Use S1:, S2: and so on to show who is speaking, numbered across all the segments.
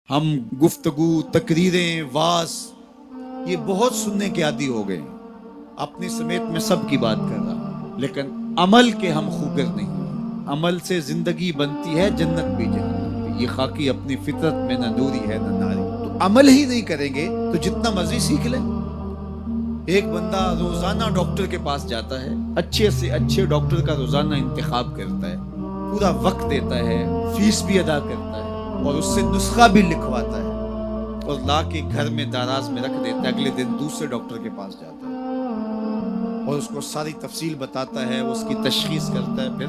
S1: ہم گفتگو، تقریریں، واز یہ بہت سننے کے عادی ہو گئے ہیں. اپنی سمیت میں سب کی بات کر رہا ہوں، لیکن عمل کے ہم خوگر نہیں ہیں. عمل سے زندگی بنتی ہے، جنت بھی جہنم بھی. یہ خاکی اپنی فطرت میں نہ نوری ہے نہ ناری. تو عمل ہی نہیں کریں گے تو جتنا مرضی سیکھ لیں. ایک بندہ روزانہ ڈاکٹر کے پاس جاتا ہے، اچھے سے اچھے ڈاکٹر کا روزانہ انتخاب کرتا ہے، پورا وقت دیتا ہے، فیس بھی ادا کرتا ہے اور اس سے نسخہ بھی لکھواتا ہے اور لا کے گھر میں دراز میں رکھ دیتا ہے. اگلے دن دوسرے ڈاکٹر کے پاس جاتا ہے اور اس کو ساری تفصیل بتاتا ہے، اس کی تشخیص کرتا ہے، پھر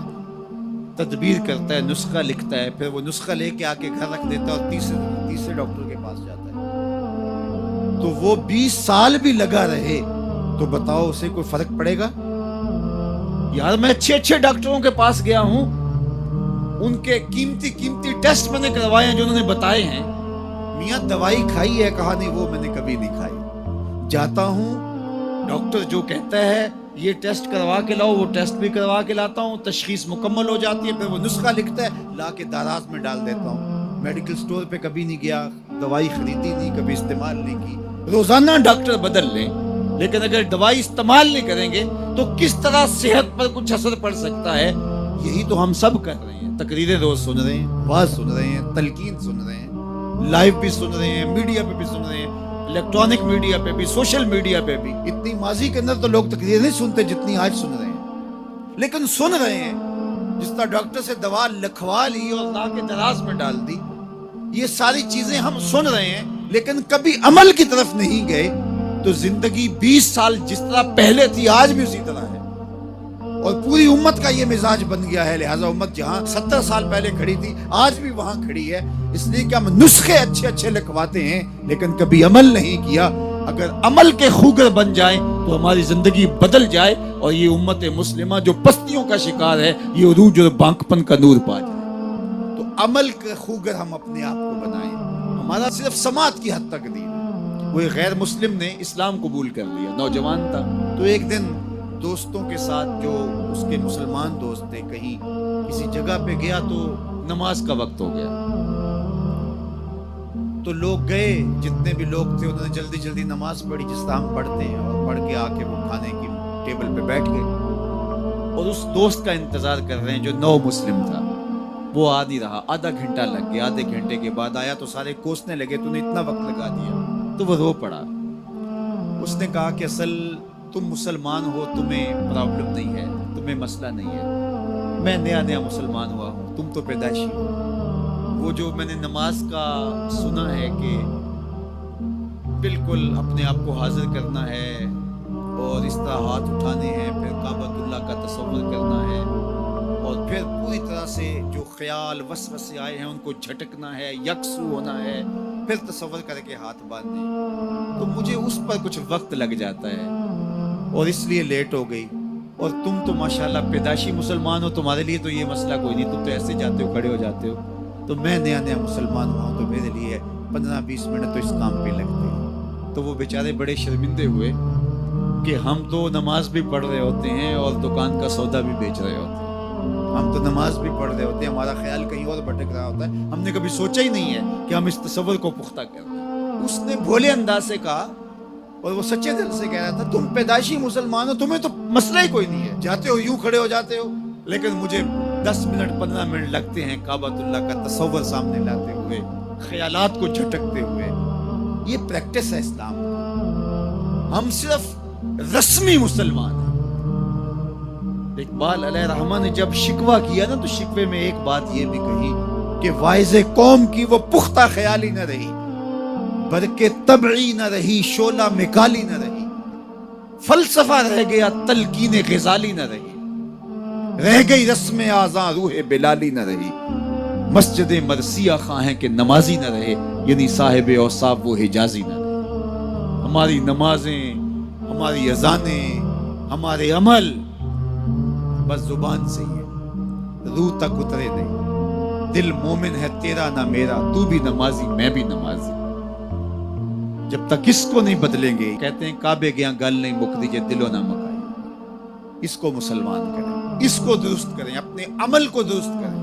S1: تدبیر کرتا ہے، نسخہ لکھتا ہے، پھر وہ نسخہ لے کے آ کے گھر رکھ دیتا ہے اور تیسرے ڈاکٹر کے پاس جاتا ہے. تو وہ 20 سال بھی لگا رہے تو بتاؤ اسے کوئی فرق پڑے گا؟ یار میں اچھے ڈاکٹروں کے پاس گیا ہوں، ان کے قیمتی ٹیسٹ میں نے کروائے ہیں جو انہوں نے بتائے ہیں. میاں دوائی کھائی ہے؟ کہا نہیں، وہ میں نے کبھی نہیں کھائی. جاتا ہوں، ڈاکٹر جو کہتا ہے یہ ٹیسٹ کروا کے لاؤ، وہ ٹیسٹ بھی کروا کے لاتا ہوں، تشخیص مکمل ہو جاتی ہے، پھر وہ نسخہ لکھتا ہے، لا کے دراز میں ڈال دیتا ہوں. میڈیکل سٹور پہ کبھی نہیں گیا، دوائی خریدی نہیں، کبھی استعمال نہیں کی. روزانہ ڈاکٹر بدل لیں، لیکن اگر دوائی استعمال نہیں کریں گے تو کس طرح صحت پر کچھ اثر پڑ سکتا ہے؟ یہی تو ہم سب کر رہے ہیں. تقریریں روز سن رہے ہیں، واز سن رہے ہیں، تلقین سن رہے ہیں، لائیو بھی سن رہے ہیں، میڈیا پہ بھی سن رہے ہیں، الیکٹرانک میڈیا پہ بھی، سوشل میڈیا پہ بھی. اتنی ماضی کے اندر تو لوگ تقریریں نہیں سنتے جتنی آج سن رہے ہیں، لیکن سن رہے ہیں. جس طرح ڈاکٹر سے دوا لکھوا لی اور لا کے دراز میں ڈال دی، یہ ساری چیزیں ہم سن رہے ہیں لیکن کبھی عمل کی طرف نہیں گئے. تو زندگی 20 سال جس طرح پہلے تھی آج بھی اسی طرح ہے، اور پوری امت کا یہ مزاج بن گیا ہے. لہٰذا امت جہاں 70 سال پہلے کھڑی تھی آج بھی وہاں کھڑی ہے، اس لیے کہ ہم نسخے اچھے لکھواتے ہیں لیکن کبھی عمل نہیں کیا. اگر عمل کے خوگر بن جائیں تو ہماری زندگی بدل جائے اور یہ امت مسلمہ جو پستیوں کا شکار ہے یہ عروج اور بانکپن کا نور پا جائے. تو عمل کے خوگر ہم اپنے آپ کو بنائیں. ہمارا صرف سماعت کی حد تک دین ہے. وہ غیر مسلم نے اسلام قبول کر لیا، نوجوان تھا، تو ایک دن دوستوں کے ساتھ جو اس کے مسلمان دوست تھے کہیں کسی جگہ پہ گیا تو نماز کا وقت ہو گیا. تو لوگ گئے، جتنے بھی لوگ تھے انہوں نے جلدی نماز پڑھی جس طرح ہم پڑھتے ہیں، اور پڑھ کے آ کے وہ کھانے کی ٹیبل پہ بیٹھ گئے اور اس دوست کا انتظار کر رہے ہیں جو نو مسلم تھا. وہ آ نہیں رہا، آدھا گھنٹہ لگ گیا. آدھے گھنٹے کے بعد آیا تو سارے کوسنے لگے تو نے اتنا وقت لگا دیا. تو وہ رو پڑا. اس نے کہا کہ اصل تم مسلمان ہو، تمہیں پرابلم نہیں ہے، تمہیں مسئلہ نہیں ہے. میں نیا مسلمان ہوا ہوں، تم تو پیدائشی ہو. وہ جو میں نے نماز کا سنا ہے کہ بالکل اپنے آپ کو حاضر کرنا ہے اور اس طرح ہاتھ اٹھانے ہیں، پھر کعبۃ اللہ کا تصور کرنا ہے اور پھر پوری طرح سے جو خیال وسوسے آئے ہیں ان کو جھٹکنا ہے، یکسو ہونا ہے، پھر تصور کر کے ہاتھ باندھنے. تو مجھے اس پر کچھ وقت لگ جاتا ہے اور اس لیے لیٹ ہو گئی. اور تم تو ماشاءاللہ پیدائشی مسلمان ہو، تمہارے لیے تو یہ مسئلہ کوئی نہیں، تم تو ایسے جاتے ہو، کھڑے ہو جاتے ہو. تو میں نیا مسلمان ہوا ہوں تو میرے لیے 15-20 منٹ تو اس کام پہ لگتے ہیں. تو وہ بیچارے بڑے شرمندے ہوئے کہ ہم تو نماز بھی پڑھ رہے ہوتے ہیں اور دکان کا سودا بھی بیچ رہے ہوتے ہیں. ہم تو نماز بھی پڑھ رہے ہوتے ہیں، ہمارا خیال کہیں اور بھٹک رہا ہوتا ہے. ہم نے کبھی سوچا ہی نہیں ہے کہ ہم اس تصور کو پختہ کر دیں. اس نے بھولے انداز سے کہا اور وہ سچے دل سے کہہ رہا تھا، تم پیدائشی مسلمان ہو، تمہیں تو مسئلہ ہی کوئی نہیں ہے، جاتے ہو یوں کھڑے ہو جاتے ہو، لیکن مجھے 10 منٹ 15 منٹ لگتے ہیں کعبۃ اللہ کا تصور سامنے لاتے ہوئے، خیالات کو جھٹکتے ہوئے. یہ پریکٹس ہے اسلام. ہم صرف رسمی مسلمان ہیں. اقبال علیہ رحمہ نے جب شکوہ کیا نا تو شکوے میں ایک بات یہ بھی کہی کہ واعظ قوم کی وہ پختہ خیالی نہ رہی، برکے طبعی نہ رہی، شعلہ مکالی نہ رہی، فلسفہ رہ گیا، تلقین غزالی نہ رہی، رہ گئی رسم آزاں روح بلالی نہ رہی، مسجد مرثیہ خواہیں کہ نمازی نہ رہے، یعنی صاحب اوصاف وہ حجازی نہ رہے. ہماری نمازیں، ہماری اذانیں، ہمارے عمل بس زبان سے ہی ہے، روح تک اترے نہیں. دل مومن ہے تیرا نہ میرا، تو بھی نمازی میں بھی نمازی. جب تک اس کو نہیں بدلیں گے، کہتے ہیں کعبے گیا گل نہیں مک دیجئے دلو نہ مکائی. اس کو مسلمان کریں، اس کو درست کریں، اپنے عمل کو درست کریں.